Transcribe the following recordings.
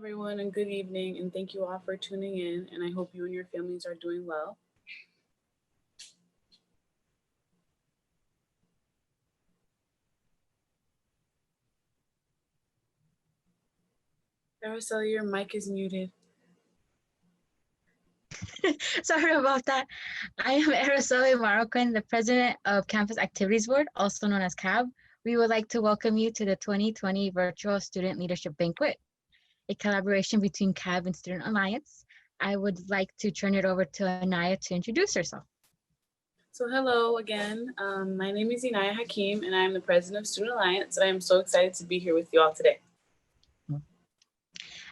everyone, and good evening, and thank you all for tuning in. And I hope you and your families are doing well. Araceli, your mic is muted. Sorry about that. I am Araceli Marroquin, the president of Campus Activities Board, also known as CAB. We would like to welcome you to the 2020 Virtual Student Leadership Banquet, a collaboration between CAB and Student Alliance. I would like to turn it over to Anaya to introduce herself. So hello again. My name is Inaya Hakim, and I am the president of Student Alliance, and I am so excited to be here with you all today.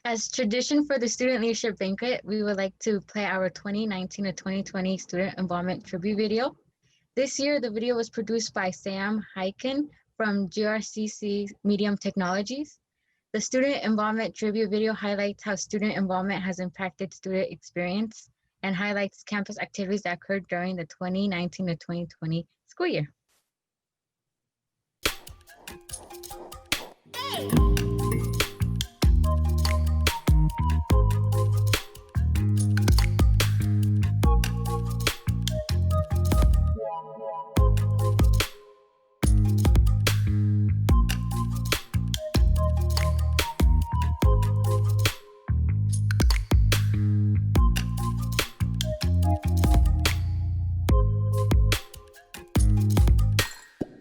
As tradition for the Student Leadership Banquet, we would like to play our 2019 to 2020 Student Involvement Tribute video. This year, the video was produced by Sam Hyken from GRCC Medium Technologies. The Student Involvement Tribute video highlights how student involvement has impacted student experience and highlights campus activities that occurred during the 2019 to 2020 school year.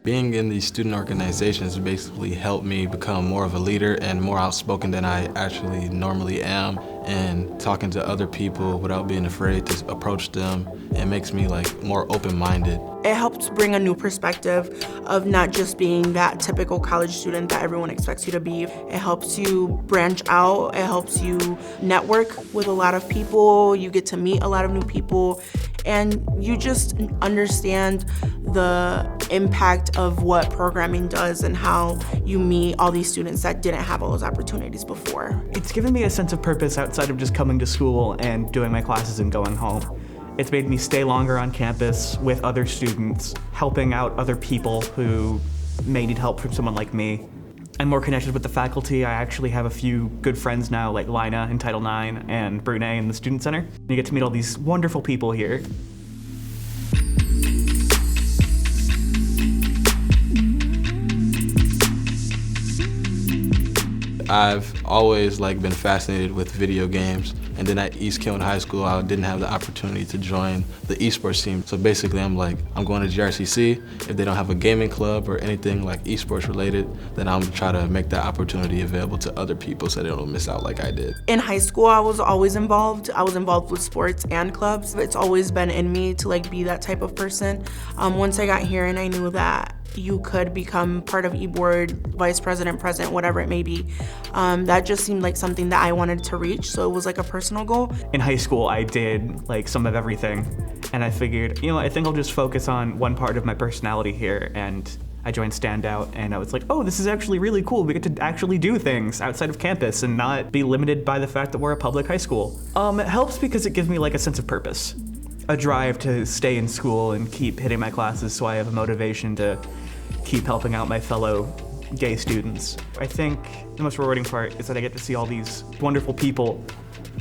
Being in these student organizations basically helped me become more of a leader and more outspoken than I actually normally am. And talking to other people without being afraid to approach them, it makes me more open-minded. It helps bring a new perspective of not just being that typical college student that everyone expects you to be. It helps you branch out. It helps you network with a lot of people. You get to meet a lot of new people, and you just understand the impact of what programming does and how you meet all these students that didn't have all those opportunities before. It's given me a sense of purpose outside of just coming to school and doing my classes and going home. It's made me stay longer on campus with other students, helping out other people who may need help from someone like me. I'm more connected with the faculty. I actually have a few good friends now, like Lina in Title IX and Brune in the Student Center. You get to meet all these wonderful people here. I've always been fascinated with video games, and then at East Killen High School I didn't have the opportunity to join the esports team. So basically I'm going to GRCC. If they don't have a gaming club or anything esports related, then I'm trying to make that opportunity available to other people so they don't miss out like I did. In high school I was always involved. I was involved with sports and clubs. It's always been in me to be that type of person. Once I got here and I knew that you could become part of eBoard, vice president, president, whatever it may be. That just seemed like something that I wanted to reach, so it was a personal goal. In high school, I did some of everything, and I figured, I think I'll just focus on one part of my personality here, and I joined Standout, and I was like, oh, this is actually really cool. We get to actually do things outside of campus and not be limited by the fact that we're a public high school. It helps because it gives me a sense of purpose, a drive to stay in school and keep hitting my classes, so I have a motivation to keep helping out my fellow gay students. I think the most rewarding part is that I get to see all these wonderful people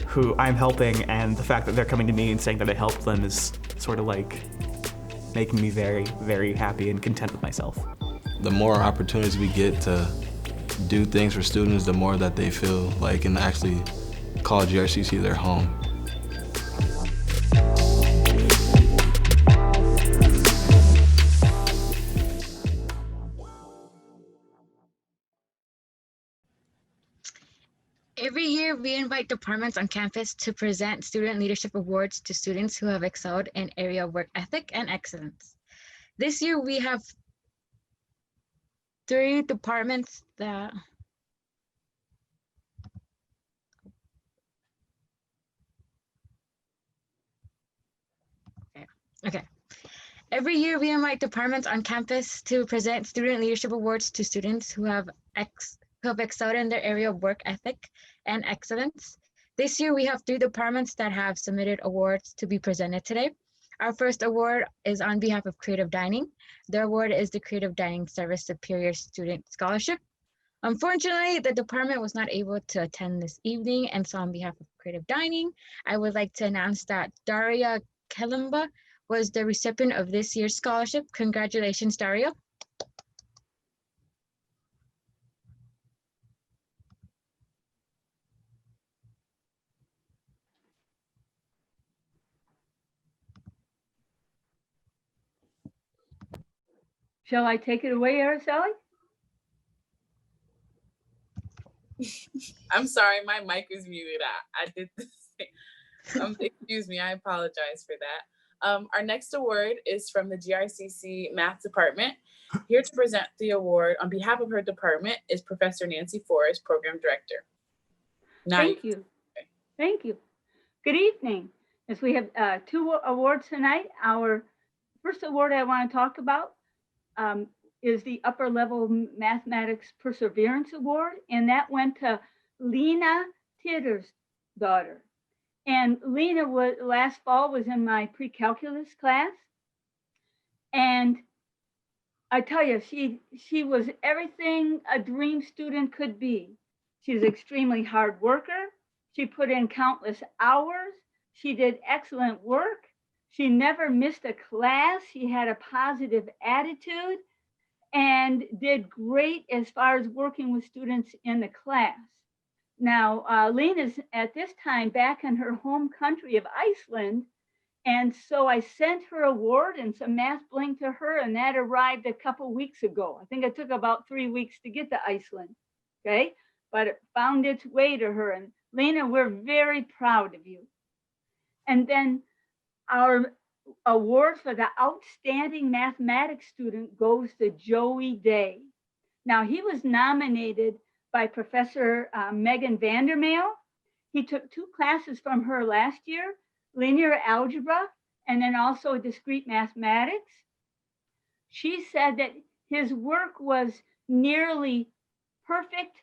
who I'm helping, and the fact that they're coming to me and saying that I helped them is sort of making me very, very happy and content with myself. The more opportunities we get to do things for students, the more that they feel and actually call GRCC their home. Every year, we invite departments on campus to present Student Leadership Awards to students who have excelled in area of work ethic and excellence. This year, we have 3 departments that Okay. Every year, we invite departments on campus to present Student Leadership Awards to students who have excelled in their area of work ethic and excellence. This year, we have 3 departments that have submitted awards to be presented today. Our first award is on behalf of Creative Dining. Their award is the Creative Dining Service Superior Student Scholarship. Unfortunately, the department was not able to attend this evening, and so on behalf of Creative Dining, I would like to announce that Daria Kelimba was the recipient of this year's scholarship. Congratulations, Daria. Shall I take it away, Araceli? I'm sorry, my mic was muted. I did this thing. Excuse me, I apologize for that. Our next award is from the GRCC Math Department. Here to present the award on behalf of her department is Professor Nancy Forrest, Program Director. Thank you. Thank you. Good evening. As we have two awards tonight, our first award I want to talk about is the Upper Level Mathematics Perseverance Award, and that went to Lena Tidder's daughter. And Lena last fall was in my pre-calculus class, and I tell you, she was everything a dream student could be. She's an extremely hard worker. She put in countless hours. She did excellent work. She never missed a class. She had a positive attitude and did great as far as working with students in the class. Now, Lena's at this time back in her home country of Iceland. And so I sent her award and some math bling to her, and that arrived a couple weeks ago. I think it took about 3 weeks to get to Iceland, okay? But it found its way to her. And Lena, we're very proud of you. And then our award for the outstanding mathematics student goes to Joey Day. Now, he was nominated by Professor Megan Vandermeer. He took 2 classes from her last year, linear algebra, and then also discrete mathematics. She said that his work was nearly perfect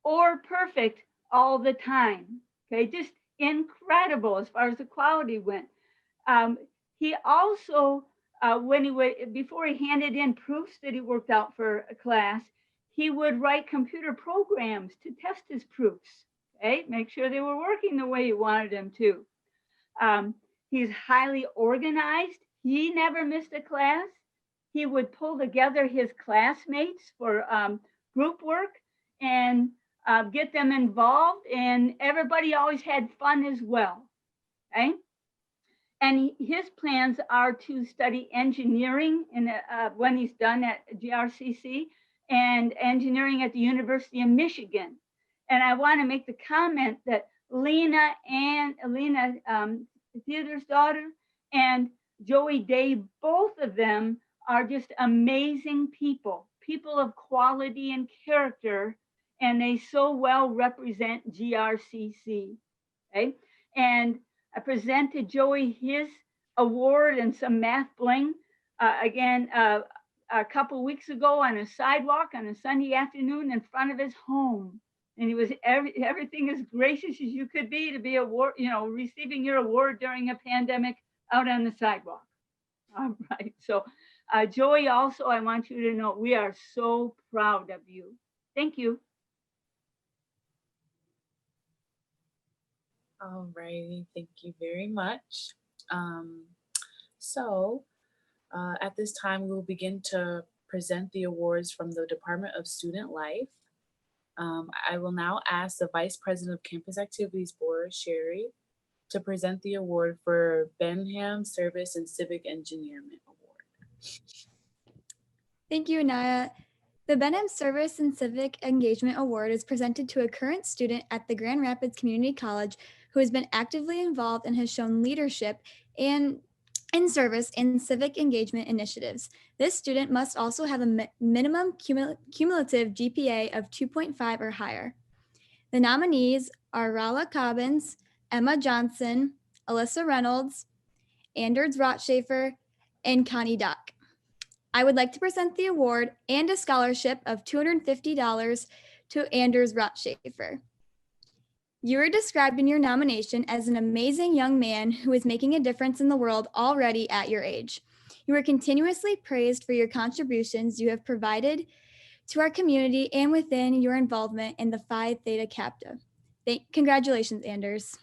or perfect all the time. Okay, just incredible as far as the quality went. He also, before he handed in proofs that he worked out for a class, he would write computer programs to test his proofs. Okay, make sure they were working the way he wanted them to. He's highly organized. He never missed a class. He would pull together his classmates for group work and get them involved, and everybody always had fun as well. Okay? And his plans are to study engineering when he's done at GRCC and engineering at the University of Michigan. And I want to make the comment that Lena Theater's daughter and Joey Day, both of them are just amazing people of quality and character, and they so well represent GRCC. Okay, and I presented Joey his award and some math bling a couple weeks ago on a sidewalk on a Sunday afternoon in front of his home. And he was everything as gracious as you could be to be receiving your award during a pandemic out on the sidewalk. All right. So Joey, also, I want you to know we are so proud of you. Thank you. All righty, thank you very much. At this time, we will begin to present the awards from the Department of Student Life. I will now ask the Vice President of Campus Activities Board, Sherry, to present the award for Benham Service and Civic Engineering Award. Thank you, Anaya. The Benham Service and Civic Engagement Award is presented to a current student at the Grand Rapids Community College who has been actively involved and has shown leadership in service in civic engagement initiatives. This student must also have a minimum cumulative GPA of 2.5 or higher. The nominees are Rala Cobbins, Emma Johnson, Alyssa Reynolds, Anders Rotschafer, and Connie Dock. I would like to present the award and a scholarship of $250 to Anders Rotschafer. You are described in your nomination as an amazing young man who is making a difference in the world already at your age. You are continuously praised for your contributions you have provided to our community and within your involvement in the Phi Theta Kappa. Congratulations, Anders.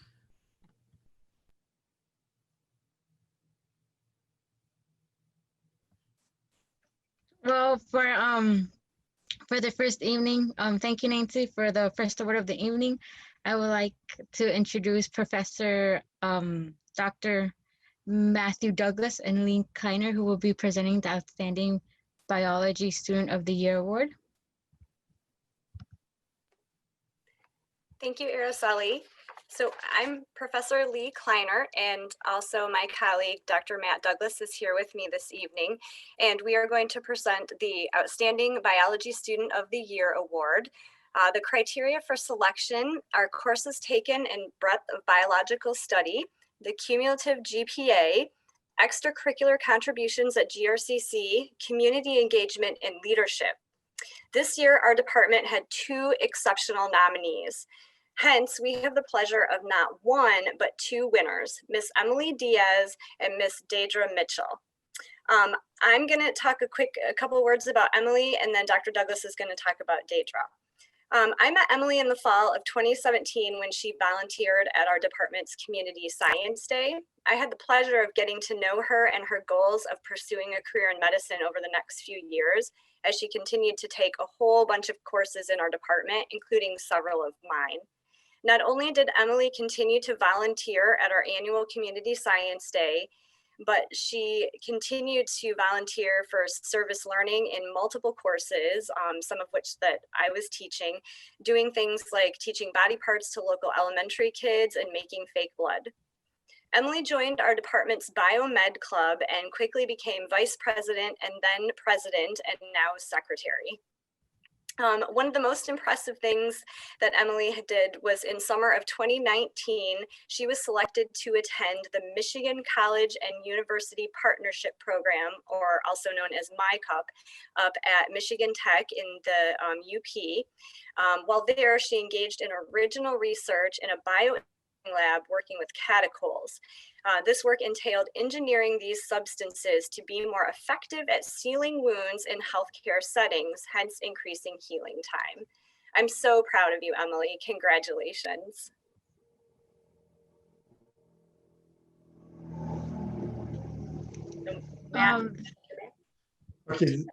Well, for the first evening, thank you, Nancy, for the first award of the evening. I would like to introduce Professor Dr. Matthew Douglas and Lee Kleiner, who will be presenting the Outstanding Biology Student of the Year Award. Thank you, Araceli. So I'm Professor Lee Kleiner, and also my colleague, Dr. Matt Douglas, is here with me this evening. And we are going to present the Outstanding Biology Student of the Year Award. The criteria for selection are courses taken in breadth of biological study, the cumulative GPA, extracurricular contributions at GRCC, community engagement, and leadership. This year, our department had 2 exceptional nominees. Hence, we have the pleasure of not 1, but 2 winners, Miss Emily Diaz and Miss Daedra Mitchell. I'm gonna talk a couple words about Emily, and then Dr. Douglas is gonna talk about Daedra. I met Emily in the fall of 2017 when she volunteered at our department's Community Science Day. I had the pleasure of getting to know her and her goals of pursuing a career in medicine over the next few years as she continued to take a whole bunch of courses in our department, including several of mine. Not only did Emily continue to volunteer at our annual Community Science Day, but she continued to volunteer for service learning in multiple courses, some of which that I was teaching, doing things like teaching body parts to local elementary kids and making fake blood. Emily joined our department's Biomed Club and quickly became vice president and then president and now secretary. One of the most impressive things that Emily did was in summer of 2019, she was selected to attend the Michigan College and University Partnership Program, or also known as MyCup, up at Michigan Tech in the UP. While there, she engaged in original research in a bio lab working with catechol. This work entailed engineering these substances to be more effective at sealing wounds in healthcare settings, hence increasing healing time. I'm so proud of you, Emily. Congratulations. Okay,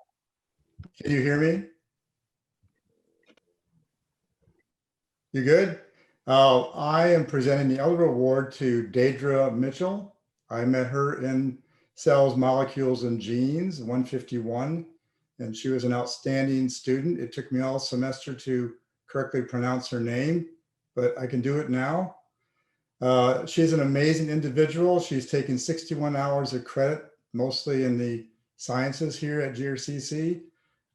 can you hear me? You good? I am presenting the Elder Award to Daedra Mitchell. I met her in Cells, Molecules, and Genes 151, and she was an outstanding student. It took me all semester to correctly pronounce her name, but I can do it now. She's an amazing individual. She's taken 61 hours of credit, mostly in the sciences here at GRCC.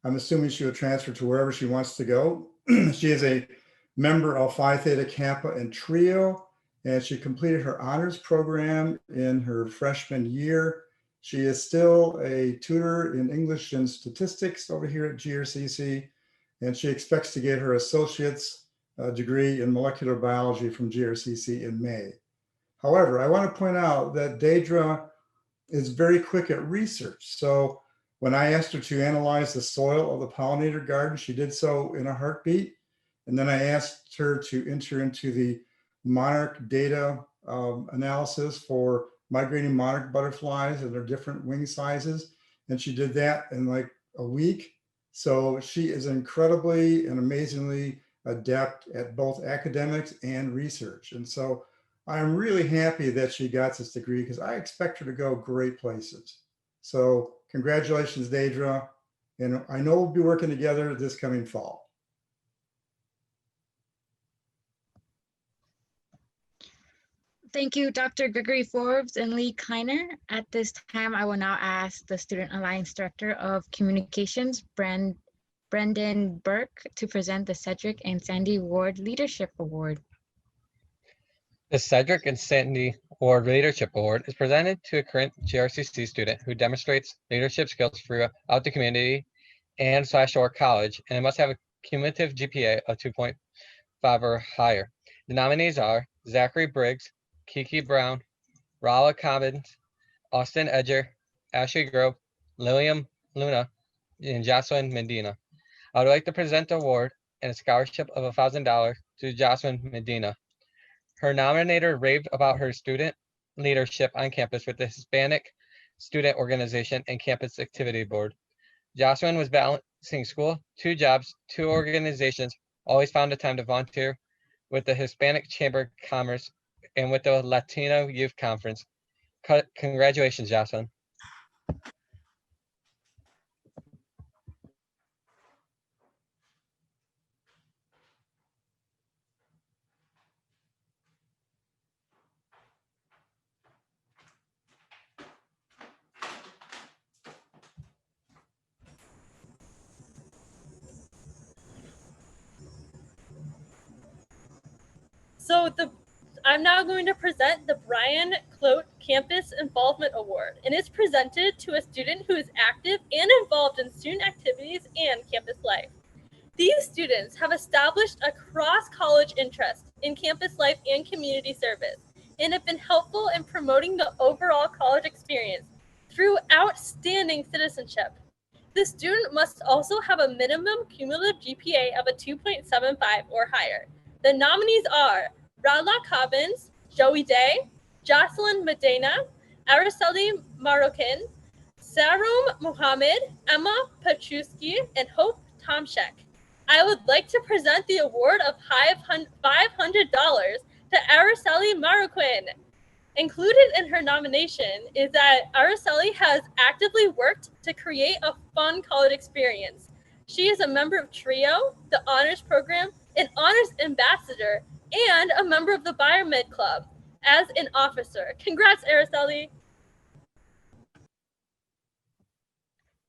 I'm assuming she will transfer to wherever she wants to go. She is a member of Phi Theta Kappa and Trio, and she completed her honors program in her freshman year. She is still a tutor in English and statistics over here at GRCC, and she expects to get her associate's degree in molecular biology from GRCC in May. However, I want to point out that Daedra is very quick at research. So when I asked her to analyze the soil of the pollinator garden, she did so in a heartbeat. And then I asked her to enter into the monarch data analysis for migrating monarch butterflies and their different wing sizes. And she did that in like a week. So she is incredibly and amazingly adept at both academics and research. And so I'm really happy that she got this degree because I expect her to go great places. So congratulations, Daedra. And I know we'll be working together this coming fall. Thank you, Dr. Gregory Forbes and Lee Kleiner. At this time, I will now ask the Student Alliance Director of Communications, Brendan Burke, to present the Cedric and Sandy Ward Leadership Award. The Cedric and Sandy Ward Leadership Award is presented to a current GRCC student who demonstrates leadership skills throughout the community and /or college, and it must have a cumulative GPA of 2.5 or higher. The nominees are Zachary Briggs, Kiki Brown, Rala Cobbins, Austin Edger, Ashley Grove, Lilium Luna, and Jasmine Medina. I would like to present the award and a scholarship of $1,000 to Jasmine Medina. Her nominator raved about her student leadership on campus with the Hispanic Student Organization and Campus Activity Board. Jasmine was balancing school, 2 jobs, 2 organizations, always found the time to volunteer with the Hispanic Chamber of Commerce and with the Latino Youth Conference. Congratulations, Jasmine. I'm now going to present the Brian Cloat Campus Involvement Award, and it's presented to a student who is active and involved in student activities and campus life. These students have established a cross-college interest in campus life and community service, and have been helpful in promoting the overall college experience through outstanding citizenship. The student must also have a minimum cumulative GPA of a 2.75 or higher. The nominees are Rala Cobbins, Joey Day, Jasmine Medina, Araceli Marokin, Sarum Muhammad, Emma Petruski, and Hope Tomshek. I would like to present the award of $500 to Araceli Maroquin. Included in her nomination is that Araceli has actively worked to create a fun college experience. She is a member of TRIO, the Honors Program, an Honors Ambassador, and a member of the Biomed Club as an officer. Congrats, Araceli.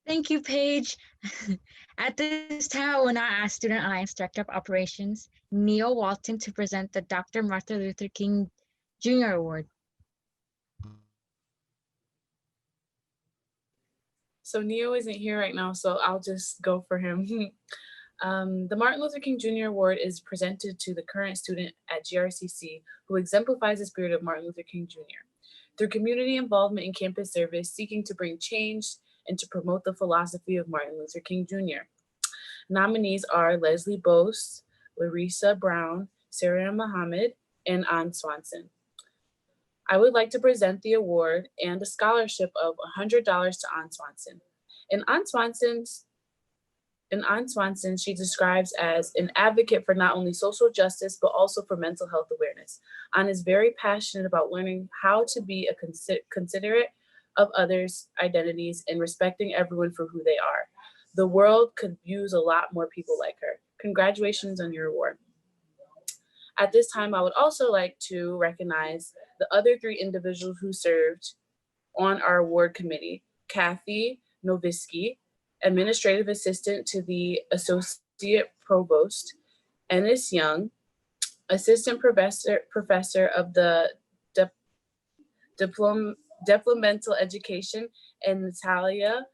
Thank you, Paige. At this time, I will now ask Student Alliance Director of Operations, Neil Walton, to present the Dr. Martin Luther King Jr. Award. So Neo isn't here right now, so I'll just go for him. The Martin Luther King Jr. Award is presented to the current student at GRCC who exemplifies the spirit of Martin Luther King Jr. through community involvement in campus service, seeking to bring change and to promote the philosophy of Martin Luther King Jr. Nominees are Leslie Bose, Larissa Brown, Sarah Muhammad, and Ann Swanson. I would like to present the award and a scholarship of $100 to Ann Swanson. In Ann Swanson, she describes as an advocate for not only social justice, but also for mental health awareness. Ann is very passionate about learning how to be considerate of others' identities and respecting everyone for who they are. The world could use a lot more people like her. Congratulations on your award. At this time, I would also like to recognize the other 3 individuals who served on our award committee: Kathy Novisky, Administrative Assistant to the Associate Provost; Ennis Young, Assistant Professor of the Developmental Education; and Natalia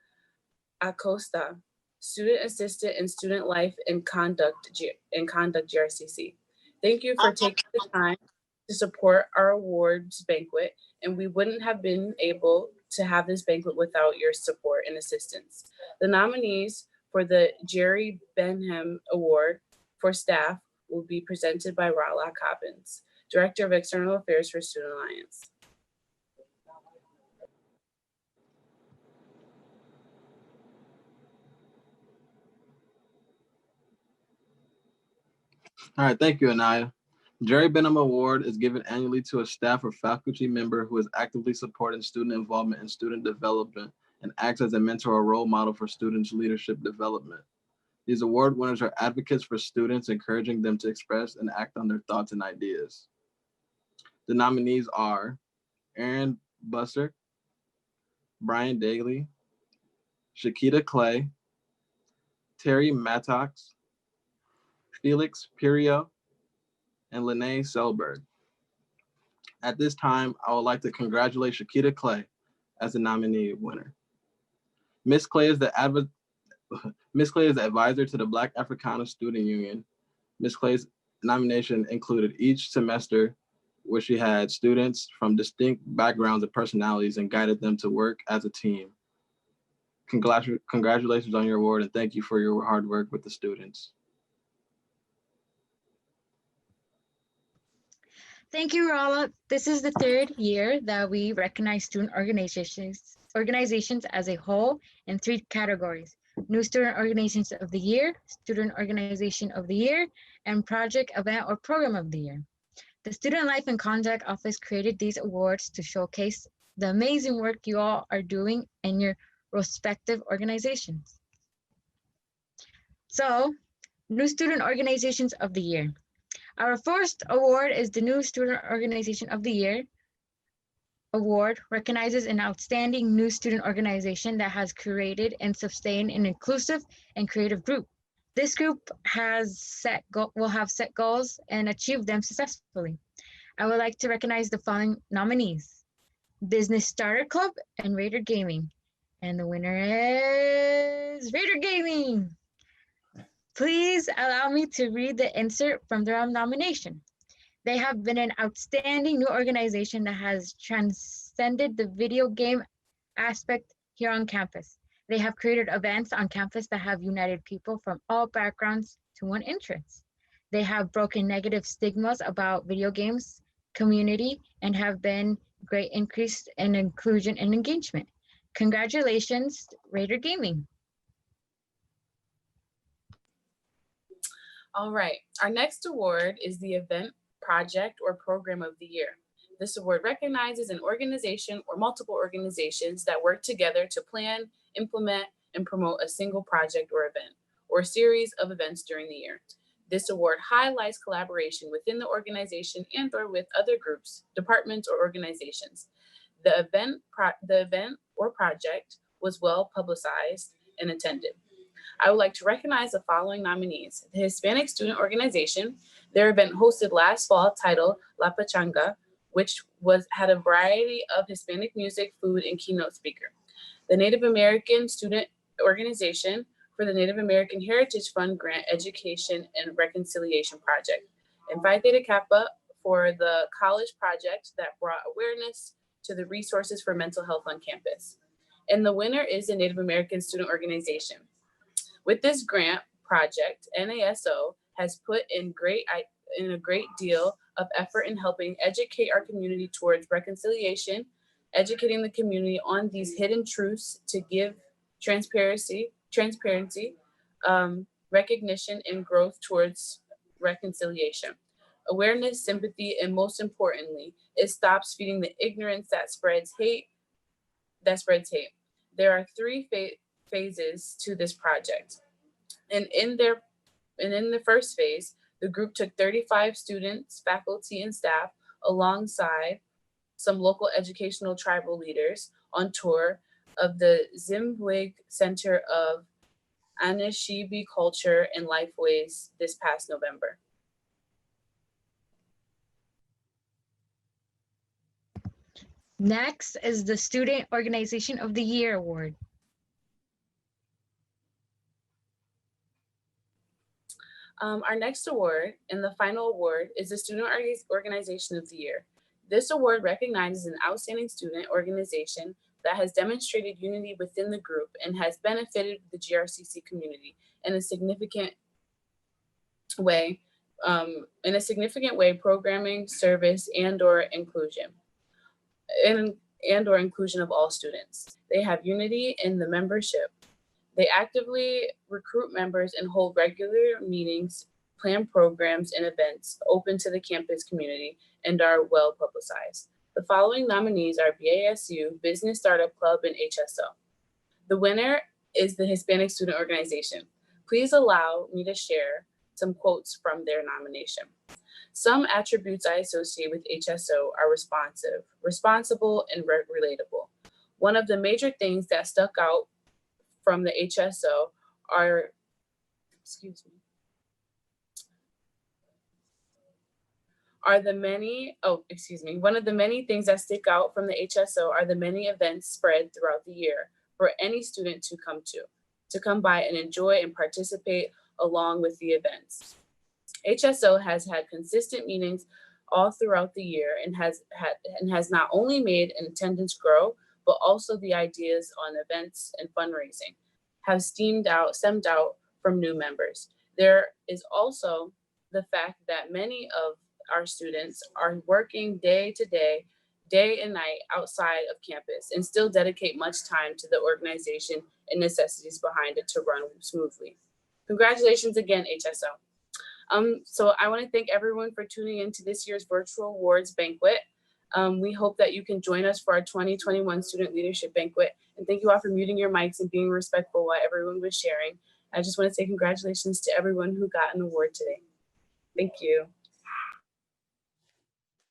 Acosta, Student Assistant in Student Life and Conduct GRCC. Thank you for taking the time to support our awards banquet, and we wouldn't have been able to have this banquet without your support and assistance. The nominees for the Jerry Benham Award for staff will be presented by Rala Cobbins, Director of External Affairs for Student Alliance. All right, thank you, Anaya. Jerry Benham Award is given annually to a staff or faculty member who is actively supporting student involvement and student development and acts as a mentor or role model for students' leadership development. These award winners are advocates for students, encouraging them to express and act on their thoughts and ideas. The nominees are Aaron Busser, Brian Daly, Shakita Clay, Terry Mattox, Felix Pirio, and Lene Selberg. At this time, I would like to congratulate Shakita Clay as the nominee winner. Ms. Clay is the advisor to the Black Africana Student Union. Ms. Clay's nomination included each semester where she had students from distinct backgrounds and personalities and guided them to work as a team. Congratulations on your award, and thank you for your hard work with the students. Thank you, Rolla. This is the third year that we recognize student organizations as a whole in 3 categories: New Student Organizations of the Year, Student Organization of the Year, and Project, Event, or Program of the Year. The Student Life and Conduct Office created these awards to showcase the amazing work you all are doing in your respective organizations. So, New Student Organizations of the Year. Our first award is the New Student Organization of the Year award, recognizes an outstanding new student organization that has created and sustained an inclusive and creative group. This group will have set goals and achieve them successfully. I would like to recognize the following nominees: Business Starter Club and Raider Gaming. And the winner is Raider Gaming. Please allow me to read the insert from their nomination. They have been an outstanding new organization that has transcended the video game aspect here on campus. They have created events on campus that have united people from all backgrounds to one interest. They have broken negative stigmas about video games, community, and have been great increase in inclusion and engagement. Congratulations, Raider Gaming. All right, our next award is the Event, Project, or Program of the Year. This award recognizes an organization or multiple organizations that work together to plan, implement, and promote a single project or event, or series of events during the year. This award highlights collaboration within the organization and or with other groups, departments, or organizations. The event or project was well publicized and attended. I would like to recognize the following nominees: the Hispanic Student Organization. Their event hosted last fall titled La Pachanga, which had a variety of Hispanic music, food, and keynote speaker. The Native American Student Organization for the Native American Heritage Fund Grant Education and Reconciliation Project. And Phi Theta Kappa for the college project that brought awareness to the resources for mental health on campus. And the winner is the Native American Student Organization. With this grant project, NASO has put in a great deal of effort in helping educate our community towards reconciliation, educating the community on these hidden truths to give transparency, recognition, and growth towards reconciliation. Awareness, sympathy, and most importantly, it stops feeding the ignorance that spreads hate. There are 3 phases to this project. And in the first phase, the group took 35 students, faculty, and staff alongside some local educational tribal leaders on tour of the Zimbabwe Center of Anishinaabe Culture and Lifeways this past November. Next is the Student Organization of the Year Award. Our next award and the final award is the Student Organization of the Year. This award recognizes an outstanding student organization that has demonstrated unity within the group and has benefited the GRCC community in a significant way, programming, service, and/or inclusion of all students. They have unity in the membership. They actively recruit members and hold regular meetings, plan programs and events open to the campus community, and are well publicized. The following nominees are BASU, Business Startup Club, and HSO. The winner is the Hispanic Student Organization. Please allow me to share some quotes from their nomination. Some attributes I associate with HSO are responsive, responsible, and relatable. One of the major things that stuck out from the HSO are, one of the many things that stick out from the HSO are the many events spread throughout the year for any student to come by and enjoy and participate along with the events. HSO has had consistent meetings all throughout the year and has not only made an attendance grow, but also the ideas on events and fundraising have stemmed out from new members. There is also the fact that many of our students are working day to day, day and night outside of campus and still dedicate much time to the organization and necessities behind it to run smoothly. Congratulations again, HSO. So I want to thank everyone for tuning in to this year's virtual awards banquet. We hope that you can join us for our 2021 Student Leadership Banquet. And thank you all for muting your mics and being respectful while everyone was sharing. I just want to say congratulations to everyone who got an award today. Thank you.